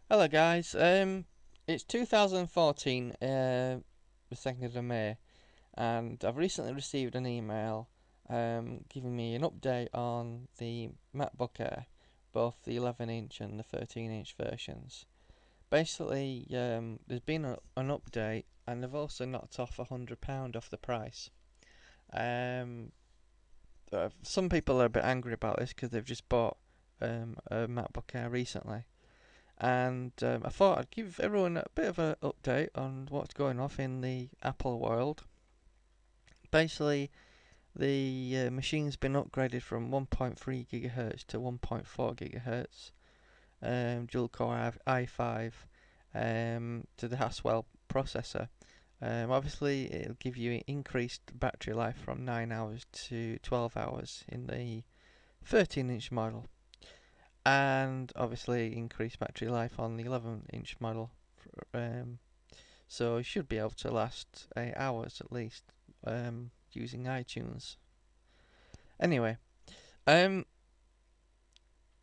Hello guys, it's 2014, the 2nd of May, and I've recently received an email giving me an update on the MacBook Air, both the 11-inch and the 13-inch versions. Basically, there's been an update, and they've also knocked off £100 off the price. Um, some people are a bit angry about this because they've just bought a MacBook Air recently, and I thought I'd give everyone a bit of an update on what's going off in the Apple world. Basically, the machine's been upgraded from 1.3 gigahertz to 1.4 gigahertz, dual core i5, to the Haswell processor. Obviously, it'll give you increased battery life from 9 hours to 12 hours in the 13-inch model, and obviously increased battery life on the 11-inch model. Um, so it should be able to last 8 hours at least, using iTunes. Anyway, um,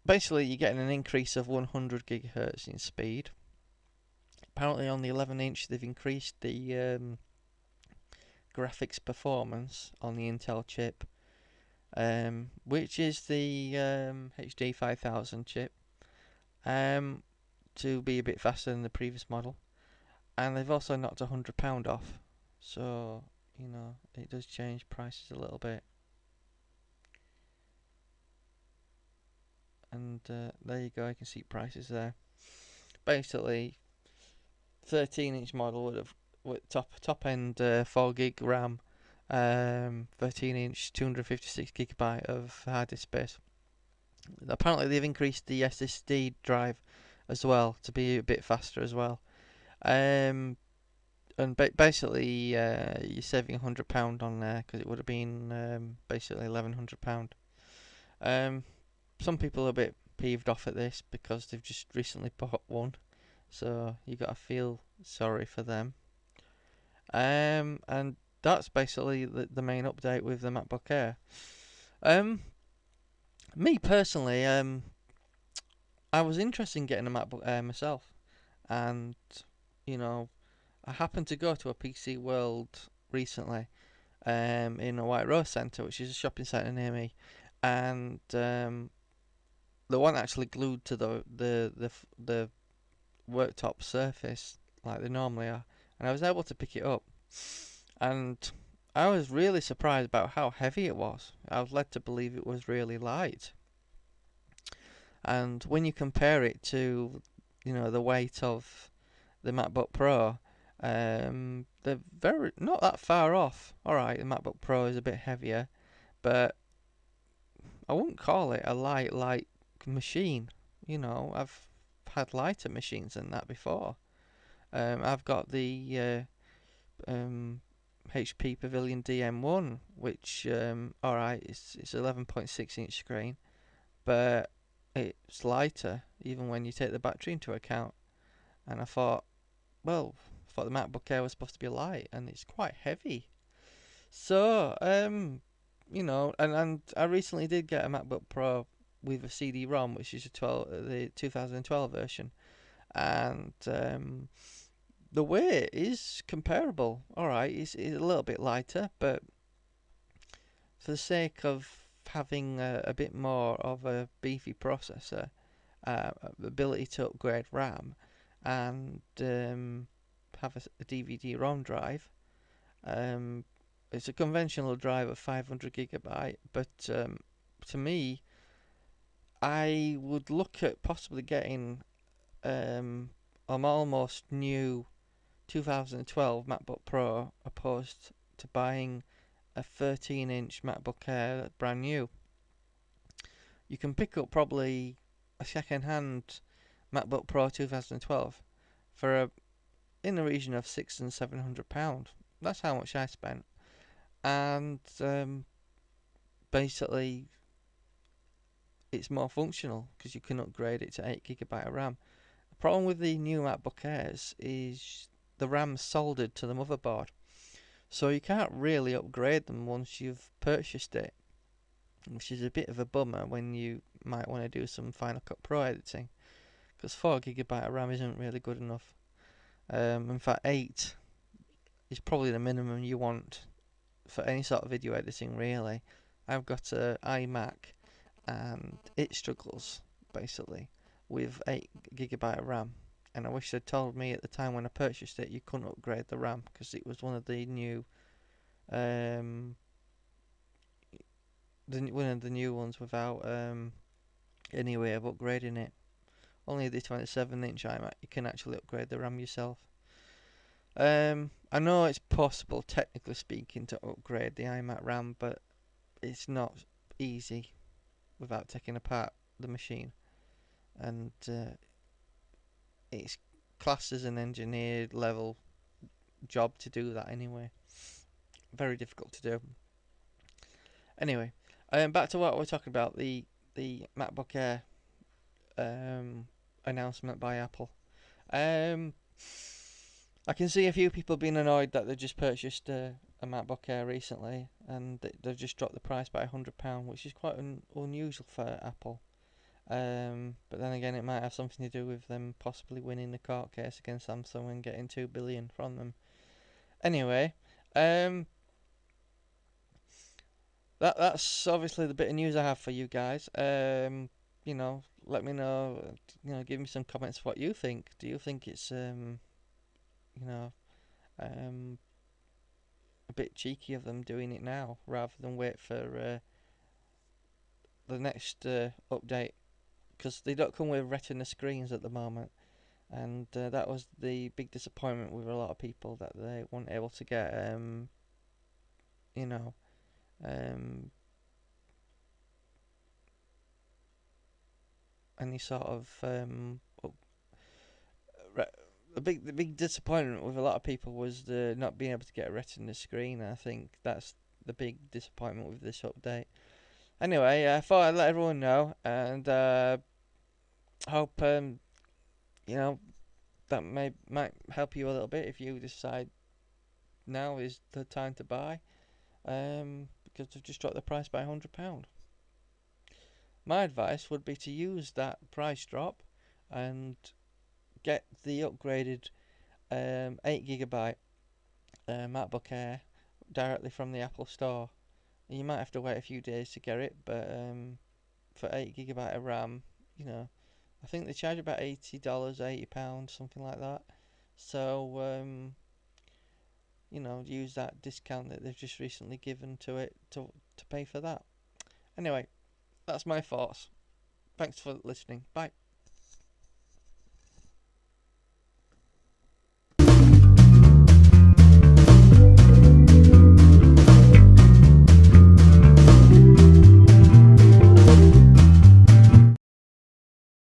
basically you're getting an increase of 100 gigahertz in speed. Apparently on the 11-inch they've increased the graphics performance on the Intel chip, which is the HD 5000 chip, um, to be a bit faster than the previous model. And they've also knocked £100 off, so it does change prices a little bit. And there you go, you can see prices there. Basically, 13-inch model would have with top end 4 gig RAM, 13-inch 256 gigabyte of hard disk space. Apparently, they've increased the SSD drive as well to be a bit faster as well. Um, and basically, you're saving £100 on there because it would have been basically £1,100. Um, some people are a bit peeved off at this because they've just recently bought one, so you got to feel sorry for them. And that's basically the main update with the MacBook Air. Um, Me personally, I was interested in getting a MacBook Air myself, and you know, I happened to go to a PC World recently, in a White Rose Centre, which is a shopping centre near me, and the one actually glued to the worktop surface like they normally are, and I was able to pick it up, and I was really surprised about how heavy it was. I was led to believe it was really light, and when you compare it to, the weight of the MacBook Pro, they're very not that far off. All right, the MacBook Pro is a bit heavier, but I wouldn't call it a light machine. I've had lighter machines than that before. I've got the HP Pavilion DM1, which alright, it's 11.6-inch screen, but it's lighter even when you take the battery into account. And I thought the MacBook Air was supposed to be light, and it's quite heavy. So, and I recently did get a MacBook Pro with a CD-ROM, which is the 2012 version, and the weight is comparable. All right, it's a little bit lighter, but for the sake of having a bit more of a beefy processor, ability to upgrade RAM, and have a DVD-ROM drive. Um, it's a conventional drive of 500 gigabyte, but to me, I would look at possibly getting an almost new 2012 MacBook Pro opposed to buying a 13-inch MacBook Air brand new. You can pick up probably a second-hand MacBook Pro 2012 for in the region of £600 and £700. That's how much I spent, and basically it's more functional because you can upgrade it to 8 gigabyte of RAM. The problem with the new MacBook Airs is the RAM's soldered to the motherboard, so you can't really upgrade them once you've purchased it, which is a bit of a bummer when you might want to do some Final Cut Pro editing, because 4 GB of RAM isn't really good enough. In fact, 8 is probably the minimum you want for any sort of video editing, really. I've got a iMac and it struggles basically with 8 GB of RAM. And I wish they'd told me at the time when I purchased it you couldn't upgrade the RAM, because it was one of the new one of the new ones without any way of upgrading it. Only the 27-inch iMac you can actually upgrade the RAM yourself. I know it's possible, technically speaking, to upgrade the iMac RAM, but it's not easy without taking apart the machine, and it's classed as an engineered level job to do that anyway. Very difficult to do. Anyway, back to what we're talking about, the MacBook Air announcement by Apple. I can see a few people being annoyed that they just purchased a MacBook Air recently, and they've just dropped the price by £100, which is quite unusual for Apple. But then again, it might have something to do with them possibly winning the court case against Samsung and getting $2 billion from them. Anyway, that's obviously the bit of news I have for you guys. Let me know. Give me some comments of what you think. Do you think it's a bit cheeky of them doing it now rather than wait for the next update? Because they don't come with Retina screens at the moment, and that was the big disappointment with a lot of people, that they weren't able to get any sort of the big disappointment with a lot of people was the not being able to get a Retina screen. I think that's the big disappointment with this update. Anyway, I thought I'd let everyone know, and hope that might help you a little bit if you decide now is the time to buy, because they've just dropped the price by £100. My advice would be to use that price drop and get the upgraded 8 GB MacBook Air directly from the Apple Store. You might have to wait a few days to get it, but for 8 GB of RAM, I think they charge about $80, £80, something like that. So use that discount that they've just recently given to it to pay for that. Anyway, that's my thoughts. Thanks for listening. Bye.